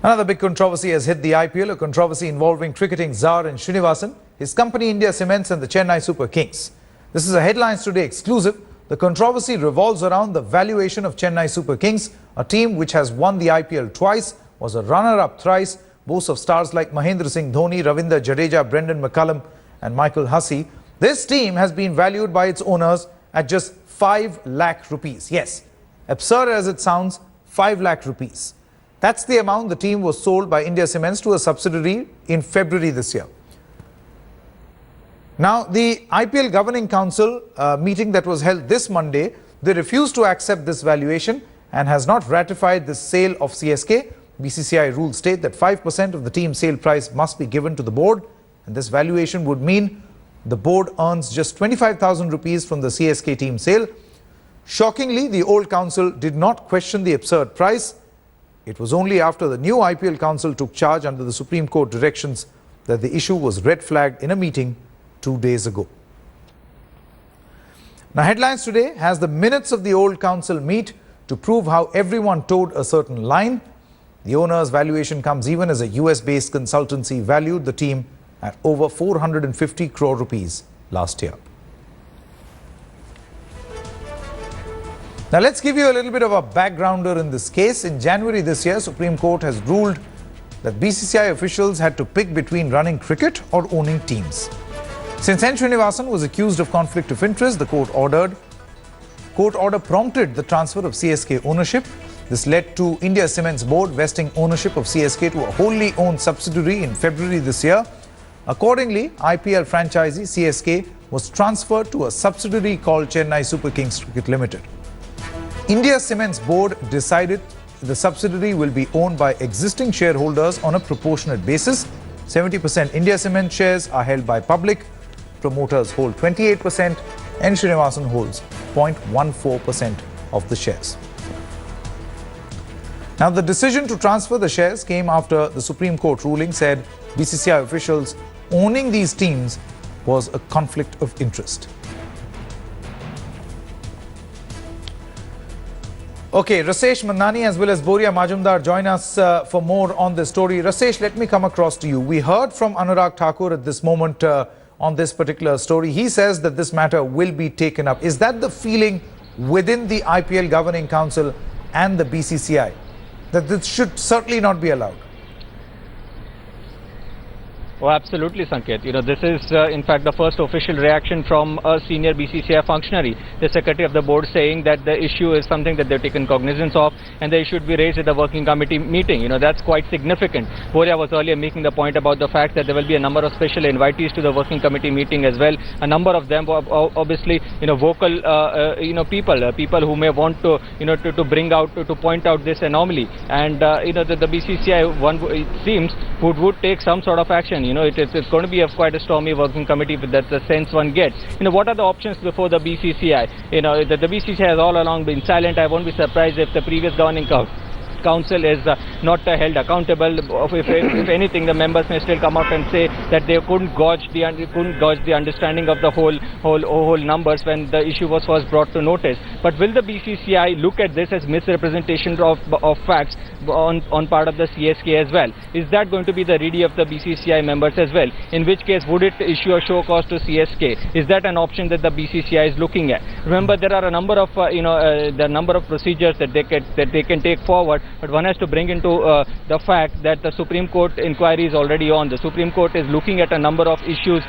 Another big controversy has hit the IPL, a controversy involving cricketing czar N.Srinivasan, his company India Cements and the Chennai Super Kings. This is a Headlines Today exclusive. The controversy revolves around the valuation of Chennai Super Kings, a team which has won the IPL twice, was a runner-up thrice, boasts of stars like Mahendra Singh Dhoni, Ravindra Jadeja, Brendan McCullum and Michael Hussey. This team has been valued by its owners at just 5 lakh rupees. Yes, absurd as it sounds, 5 lakh rupees. That's the amount the team was sold by India Cements to a subsidiary in February this year. Now, the IPL Governing Council meeting that was held this Monday, they refused to accept this valuation and has not ratified the sale of CSK. BCCI rules state that 5% of the team sale price must be given to the board, and this valuation would mean the board earns just 25,000 rupees from the CSK team sale. Shockingly, the old council did not question the absurd price. It was only after the new IPL council took charge under the Supreme Court directions that the issue was red flagged in a meeting 2 days ago. Now, Headlines Today has the minutes of the old council meet to prove how everyone towed a certain line. The owner's valuation comes even as a US-based consultancy valued the team at over 450 crore rupees last year. Now, let's give you a little bit of a backgrounder in this case. In January this year, Supreme Court has ruled that BCCI officials had to pick between running cricket or owning teams. Since N.Srinivasan was accused of conflict of interest, the court order prompted the transfer of CSK ownership. This led to India Cements board vesting ownership of CSK to a wholly owned subsidiary in February this year. Accordingly, IPL franchisee CSK was transferred to a subsidiary called Chennai Super Kings Cricket Limited. India Cements board decided the subsidiary will be owned by existing shareholders on a proportionate basis. 70% India Cements shares are held by public. Promoters hold 28% and N.Srinivasan holds 0.14% of the shares. Now, the decision to transfer the shares came after the Supreme Court ruling said BCCI officials owning these teams was a conflict of interest. Okay, Rasesh Mandani as well as Boria Majumdar join us for more on this story. Rasesh, let me come across to you. We heard from Anurag Thakur at this moment on this particular story. He says that this matter will be taken up. Is that the feeling within the IPL Governing Council and the BCCI, that this should certainly not be allowed? Oh, absolutely, Sanket. This is in fact the first official reaction from a senior BCCI functionary, the secretary of the board, saying that the issue is something that they've taken cognizance of and they should be raised at the working committee meeting. That's quite significant. Boria was earlier making the point about the fact that there will be a number of special invitees to the working committee meeting as well. A number of them were obviously vocal people who may want to to bring out to point out this anomaly, and the BCCI it seems would take some sort of action. It's going to be quite a stormy working committee, but that's the sense one gets. What are the options before the BCCI? The BCCI has all along been silent. I won't be surprised if the previous governing council is not held accountable. If anything, the members may still come out and say that they couldn't gauge the understanding of the whole numbers when the issue was first brought to notice. But will the BCCI look at this as misrepresentation of facts on part of the CSK as well? Is that going to be the reading of the BCCI members as well? In which case, would it issue a show cause to CSK? Is that an option that the BCCI is looking at? Remember, there are a number of procedures that they can take forward. But one has to bring into the fact that the Supreme Court inquiry is already on. The Supreme Court is looking at a number of issues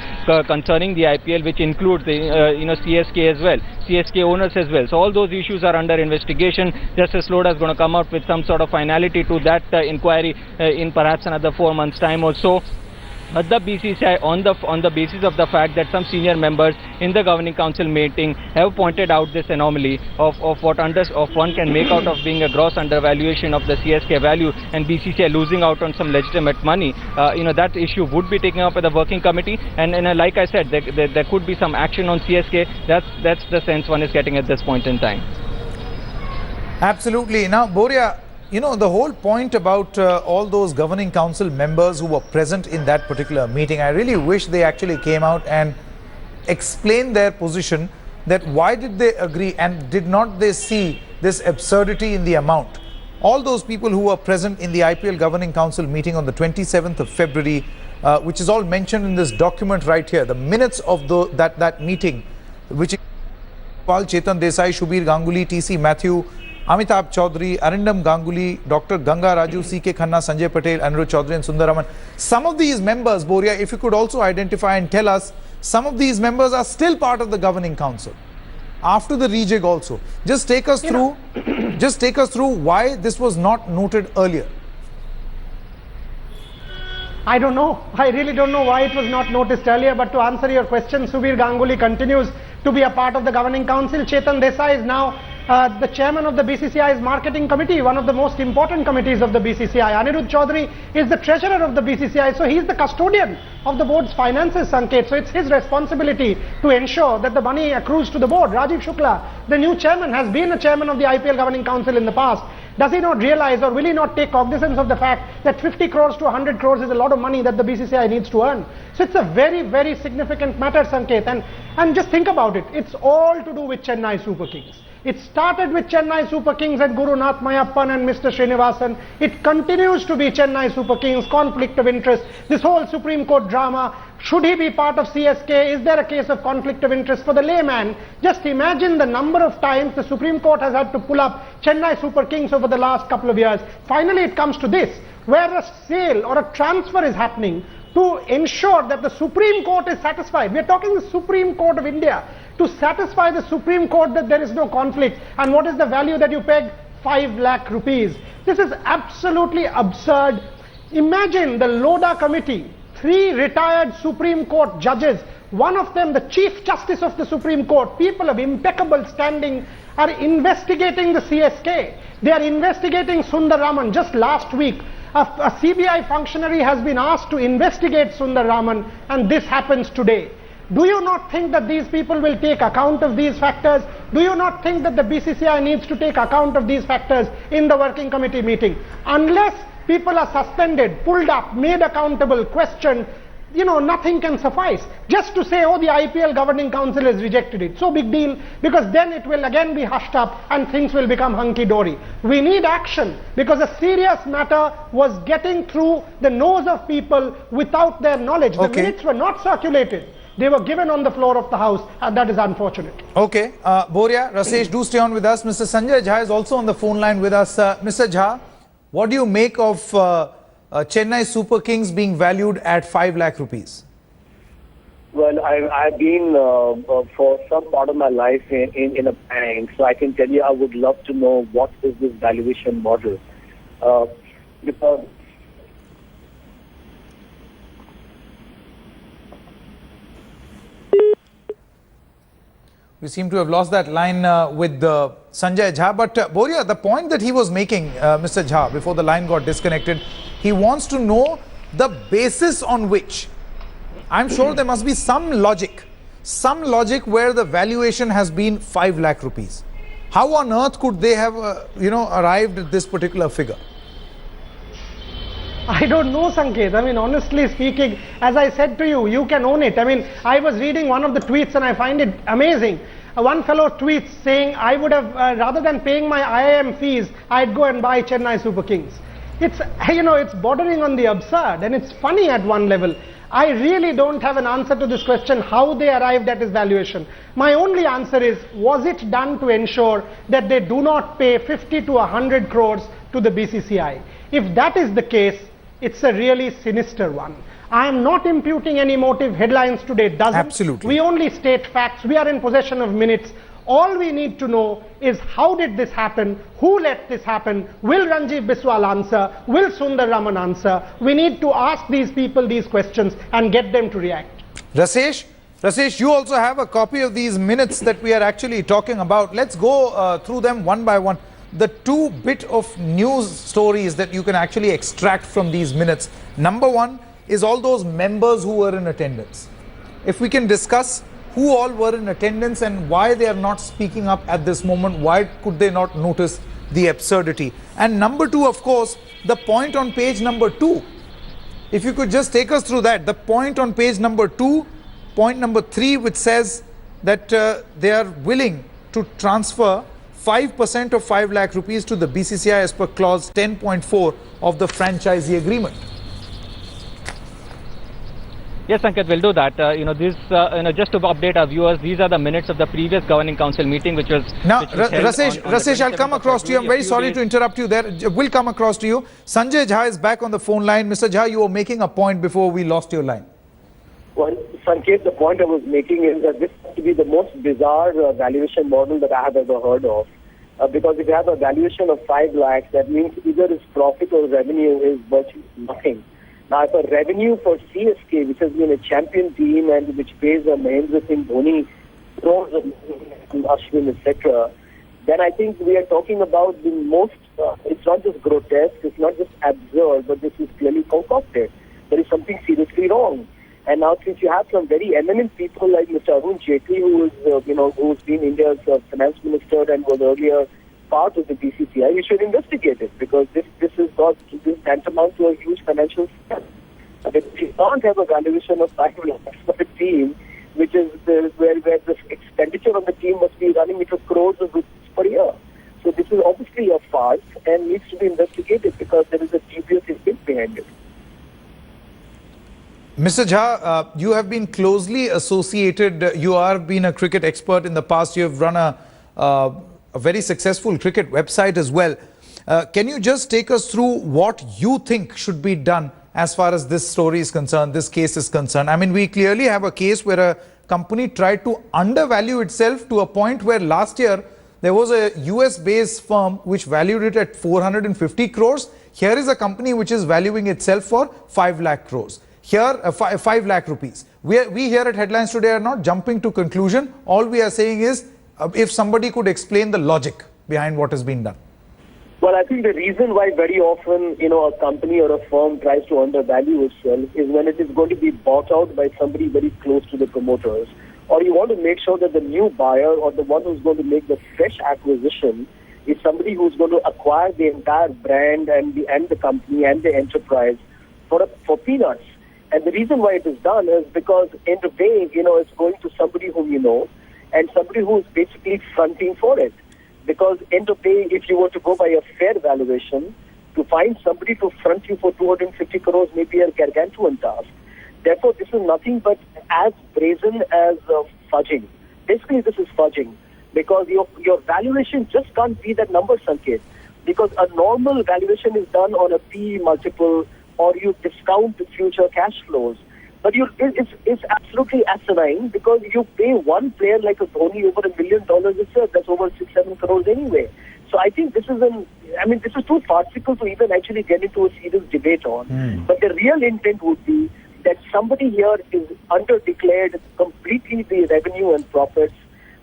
concerning the IPL, which includes the CSK as well, CSK owners as well. So all those issues are under investigation. Justice Lodha is going to come out with some sort of finality to that inquiry in perhaps another 4 months' time or so. But the BCCI, on the basis of the fact that some senior members in the Governing Council meeting have pointed out this anomaly of what one can make out of being a gross undervaluation of the CSK value and BCCI losing out on some legitimate money, that issue would be taken up at the working committee. And like I said, there could be some action on CSK. That's the sense one is getting at this point in time. Absolutely. Now, Boria, the whole point about all those governing council members who were present in that particular meeting, I really wish they actually came out and explained their position, that why did they agree and did not they see this absurdity in the amount? all those people who were present in the IPL Governing Council meeting on the 27th of February, which is all mentioned in this document right here, the minutes of that meeting, which Pal, Chetan Desai, Shubir Ganguly, TC Matthew, Amitabh Chaudhary, Arindam Ganguly, Dr. Ganga Raju, CK Khanna, Sanjay Patel, Anirudh Chaudhary and Sundaraman. Some of these members, Boria, if you could also identify and tell us, some of these members are still part of the Governing Council after the rejig also. Just take us through, just take us through why this was not noted earlier. I don't know. I really don't know why it was not noticed earlier. But to answer your question, Subir Ganguly continues to be a part of the Governing Council. Chetan Desai is now the chairman of the BCCI's marketing committee, one of the most important committees of the BCCI. Anirudh Chaudhary is the treasurer of the BCCI, so he's the custodian of the board's finances, Sanket. So it's his responsibility to ensure that the money accrues to the board. Rajiv Shukla, the new chairman, has been a chairman of the IPL Governing Council in the past. Does he not realize, or will he not take cognizance of the fact that 50 crores to 100 crores is a lot of money that the BCCI needs to earn? So it's a very, very significant matter, Sanket. And just think about it. It's all to do with Chennai Super Kings. It started with Chennai Super Kings and Guru Nath Mayappan and Mr. Srinivasan. It continues to be Chennai Super Kings, conflict of interest, this whole Supreme Court drama. Should he be part of CSK? Is there a case of conflict of interest for the layman? Just imagine the number of times the Supreme Court has had to pull up Chennai Super Kings over the last couple of years. Finally, it comes to this, where a sale or a transfer is happening to ensure that the Supreme Court is satisfied. We are talking the Supreme Court of India. To satisfy the Supreme Court that there is no conflict. And what is the value that you peg? 5 lakh rupees. This is absolutely absurd. Imagine the Lodha committee, 3 retired Supreme Court judges, one of them the Chief Justice of the Supreme Court, people of impeccable standing, are investigating the CSK. They are investigating Sundar Raman. Just last week, a CBI functionary has been asked to investigate Sundar Raman, and this happens today. Do you not think that these people will take account of these factors? Do you not think that the BCCI needs to take account of these factors in the working committee meeting? Unless people are suspended, pulled up, made accountable, questioned, nothing can suffice. Just to say, oh, the IPL Governing Council has rejected it. So big deal, because then it will again be hushed up and things will become hunky-dory. We need action, because a serious matter was getting through the nose of people without their knowledge. The minutes were not circulated. They were given on the floor of the House, and that is unfortunate. Okay. Boria, Rasesh, do stay on with us. Mr. Sanjay Jha is also on the phone line with us. Mr. Jha, what do you make of Chennai Super Kings being valued at 5 lakh rupees? Well, I've been for some part of my life in a bank, so I can tell you I would love to know what is this valuation model. Because we seem to have lost that line with Sanjay Jha. But Boria, the point that he was making, Mr. Jha, before the line got disconnected, he wants to know the basis on which, I'm sure there must be some logic where the valuation has been 5 lakh rupees. How on earth could they have, arrived at this particular figure? I don't know, Sanket. I mean, honestly speaking, as I said to you, you can own it. I mean, I was reading one of the tweets and I find it amazing. One fellow tweets saying, I would have, rather than paying my IIM fees, I'd go and buy Chennai Super Kings. It's, it's bordering on the absurd, and it's funny at one level. I really don't have an answer to this question, how they arrived at his valuation. My only answer is, was it done to ensure that they do not pay 50 to 100 crores to the BCCI? If that is the case, it's a really sinister one. I am not imputing any motive. Headlines today doesn't. Absolutely. We only state facts. We are in possession of minutes. All we need to know is how did this happen? Who let this happen? Will Ranjiv Biswal answer? Will Sundar Raman answer? We need to ask these people these questions and get them to react. Rasesh, you also have a copy of these minutes that we are actually talking about. Let's go through them one by one. The 2 bit of news stories that you can actually extract from these minutes. Number 1 is all those members who were in attendance. If we can discuss who all were in attendance and why they are not speaking up at this moment, why could they not notice the absurdity? And number 2, of course, the point on page number 2. If you could just take us through that, the point on page number 2, point number 3, which says that they are willing to transfer 5% of 5 lakh rupees to the BCCI as per clause 10.4 of the franchisee agreement. Yes, Sanket, we'll do that. Just to update our viewers, these are the minutes of the previous governing council meeting, which was now. Which was held Rasesh, I'll come across to you. I'm very sorry to interrupt you there. We'll come across to you. Sanjay Jha is back on the phone line. Mr. Jha, you were making a point before we lost your line. Well, Sanket, the point I was making is that this has to be the most bizarre valuation model that I have ever heard of. Because if you have a valuation of 5 lakhs, that means either its profit or revenue is virtually nothing. Now, if a revenue for CSK, which has been a champion team and which pays a Mahendra Singh Dhoni, crores of Ashwin, etc., then I think we are talking about the most, it's not just grotesque, it's not just absurd, but this is clearly concocted. There is something seriously wrong. And now, since you have some very eminent people like Mr. Arun Jaitley, who's been India's finance minister and was earlier part of the BCCI, you should investigate it, because this is tantamount to a huge financial scam. If you can't have a valuation of 5 lakhs for a team, which is where the expenditure on the team must be running into crores of rupees per year. So this is obviously a farce and needs to be investigated, because there is a dubious intent behind it. Mr. Jha, you have been closely associated. You have been a cricket expert in the past. You have run a very successful cricket website as well. Can you just take us through what you think should be done as far as this story is concerned, this case is concerned? I mean, we clearly have a case where a company tried to undervalue itself to a point where last year there was a US-based firm which valued it at 450 crores. Here is a company which is valuing itself for 5 lakh crores. Here, 5 lakh rupees. We here at Headlines Today are not jumping to conclusion. All we are saying is, if somebody could explain the logic behind what has been done. Well, I think the reason why very often, a company or a firm tries to undervalue itself is when it is going to be bought out by somebody very close to the promoters, or you want to make sure that the new buyer or the one who's going to make the fresh acquisition is somebody who's going to acquire the entire brand and the company and the enterprise for peanuts. And the reason why it is done is because in the day, it's going to somebody whom you know, and somebody who is basically fronting for it. Because end of day, if you were to go by a fair valuation, to find somebody to front you for 250 crores may be a gargantuan task. Therefore, this is nothing but as brazen as fudging. Basically, this is fudging, because your valuation just can't be that number, Sanket. Because a normal valuation is done on a PE multiple, or you discount the future cash flows. But it's absolutely asinine, because you pay one player like a Dhoni over $1 million itself. That's over 6-7 crores anyway. So I think this is too farcical to even actually get into a serious debate on. But the real intent would be that somebody here is under-declared completely the revenue and profits.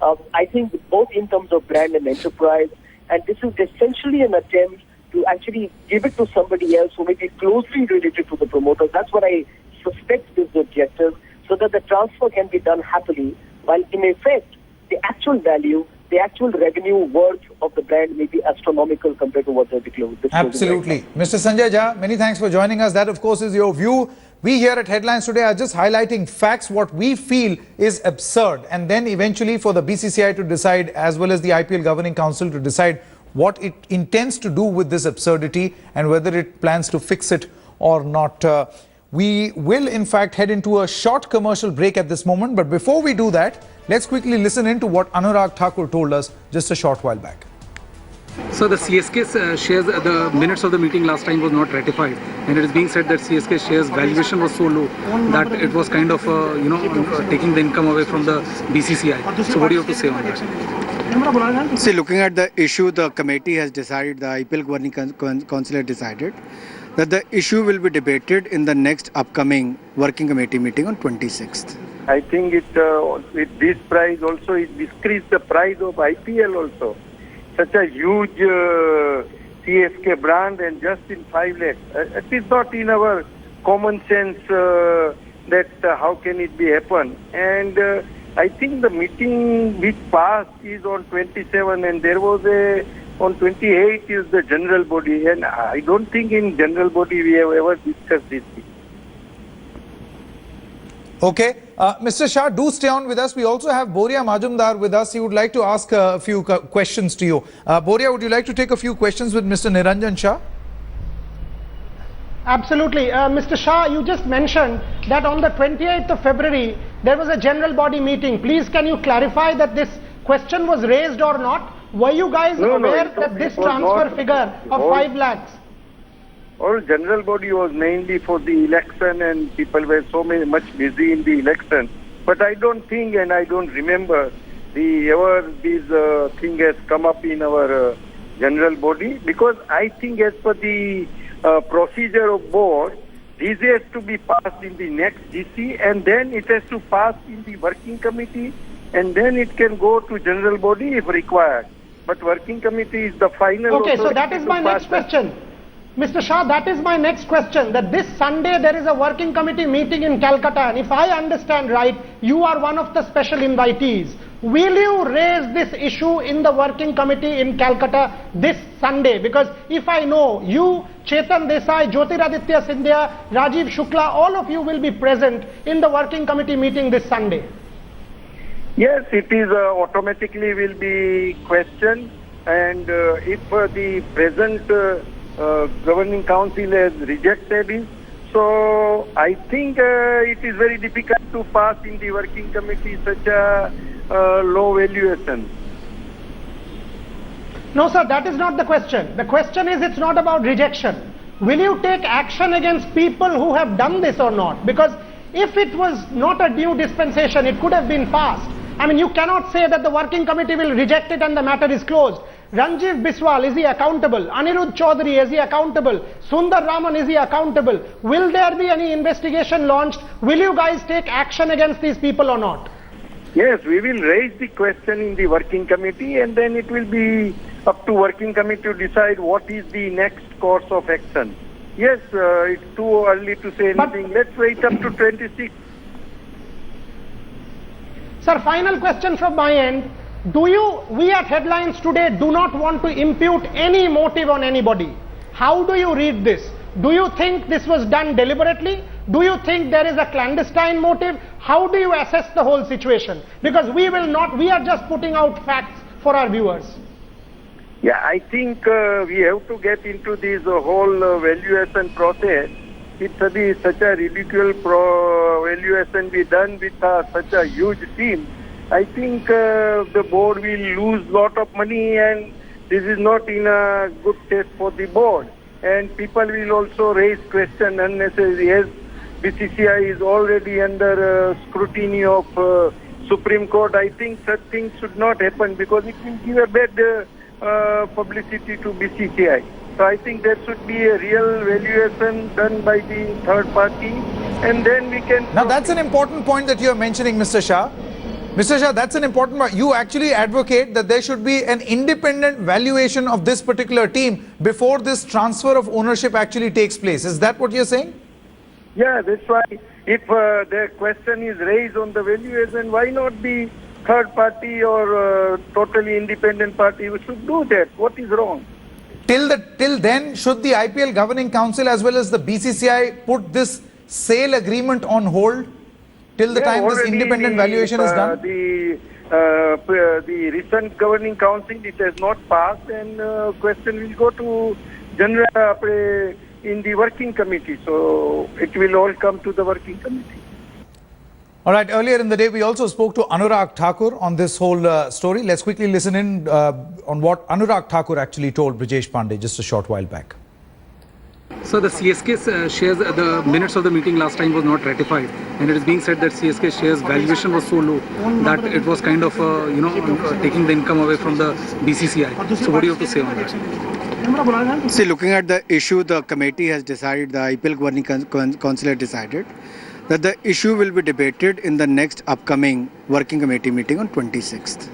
I think both in terms of brand and enterprise. And this is essentially an attempt to actually give it to somebody else who may be closely related to the promoters. That's what I suspect is the objective, so that the transfer can be done happily, while in effect, the actual value, the actual revenue worth of the brand may be astronomical compared to what they're declared. Absolutely. Mr. Sanjay Jha, many thanks for joining us. That, of course, is your view. We here at Headlines Today are just highlighting facts, what we feel is absurd, and then eventually for the BCCI to decide, as well as the IPL Governing Council to decide what it intends to do with this absurdity and whether it plans to fix it or not. We will in fact head into a short commercial break at this moment, but before we do that, let's quickly listen in to what Anurag Thakur told us just a short while back. So the CSK shares, the minutes of the meeting last time was not ratified, and it is being said that CSK shares valuation was so low that it was kind of taking the income away from the BCCI. So what do you have to say on that? See, looking at the issue, the committee has decided, the IPL Governing Council has decided that the issue will be debated in the next upcoming working committee meeting on 26th. I think with this price also, it decreased the price of IPL also. Such a huge CSK brand, and just in 5 lakhs. It is not in our common sense that how can it be happen. And I think the meeting which passed is on 27, and there was on 28 is the general body, and I don't think in general body we have ever discussed this thing. Okay. Mr. Shah, do stay on with us. We also have Boria Majumdar with us. He would like to ask a few questions to you. Boria, would you like to take a few questions with Mr. Niranjan Shah? Absolutely. Mr. Shah, you just mentioned that on the 28th of February, there was a general body meeting. Please, can you clarify that this question was raised or not? Were you guys aware that this transfer figure of 5 lakhs? All general body was mainly for the election and people were so much busy in the election. But I don't think and I don't remember this thing has come up in our general body, because I think as per the procedure of board, this has to be passed in the next GC and then it has to pass in the working committee and then it can go to general body if required. But working committee is the final. Okay, so that is my next question. Mr. Shah, that is my next question, that this Sunday there is a working committee meeting in Calcutta, and if I understand right, you are one of the special invitees. Will you raise this issue in the working committee in Calcutta this Sunday? Because if I know, you, Chetan Desai, Jyotiraditya Scindia, Rajiv Shukla, all of you will be present in the working committee meeting this Sunday. Yes, it is automatically will be questioned, and if the present governing council has rejected it, so I think it is very difficult to pass in the working committee such a low valuation. No, sir, that is not the question. The question is, it's not about rejection. Will you take action against people who have done this or not? Because if it was not a due dispensation, it could have been passed. I mean, you cannot say that the working committee will reject it and the matter is closed. Ranjiv Biswal, is he accountable? Anirudh Chaudhary, is he accountable? Sundar Raman, is he accountable? Will there be any investigation launched? Will you guys take action against these people or not? Yes, we will raise the question in the working committee and then it will be up to working committee to decide what is the next course of action. Yes, it's too early to say anything. Let's wait up to 26. Sir, final question from my end. We at Headlines Today do not want to impute any motive on anybody. How do you read this? Do you think this was done deliberately? Do you think there is a clandestine motive? How do you assess the whole situation? Because we are just putting out facts for our viewers. Yeah, I think we have to get into this whole valuation process. It's such a ridiculous valuation be done with such a huge team. I think the board will lose lot of money and this is not in a good taste for the board. And people will also raise question unnecessarily. Yes, BCCI is already under scrutiny of Supreme Court. I think such things should not happen because it will give a bad publicity to BCCI. So I think there should be a real valuation done by the third party and then we can... Now that's an important point that you are mentioning, Mr. Shah. Mr. Shah, that's an important point. You actually advocate that there should be an independent valuation of this particular team before this transfer of ownership actually takes place. Is that what you're saying? Yeah, that's why if the question is raised on the valuation, why not the third party or totally independent party who should do that? What is wrong? Till then, should the IPL Governing Council as well as the BCCI put this sale agreement on hold till the time this independent valuation is done? The recent Governing Council, it has not passed and question will go to general in the working committee. So it will all come to the working committee. All right, earlier in the day, we also spoke to Anurag Thakur on this whole story. Let's quickly listen in on what Anurag Thakur actually told Brijesh Pandey just a short while back. So the CSK shares, the minutes of the meeting last time was not ratified, and it is being said that CSK shares valuation was so low that it was kind of, taking the income away from the BCCI. So what do you have to say on that? See, looking at the issue, the committee has decided, the IPL Governing Council has decided that the issue will be debated in the next upcoming working committee meeting on 26th.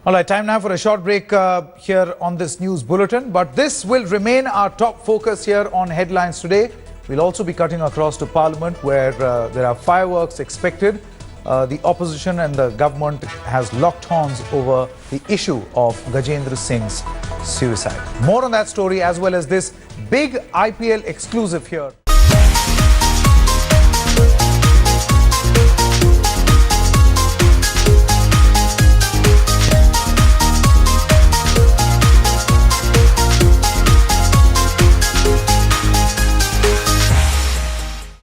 All right, time now for a short break here on this news bulletin. But this will remain our top focus here on Headlines Today. We'll also be cutting across to Parliament where there are fireworks expected. The opposition and the government has locked horns over the issue of Gajendra Singh's suicide. More on that story as well as this big IPL exclusive here.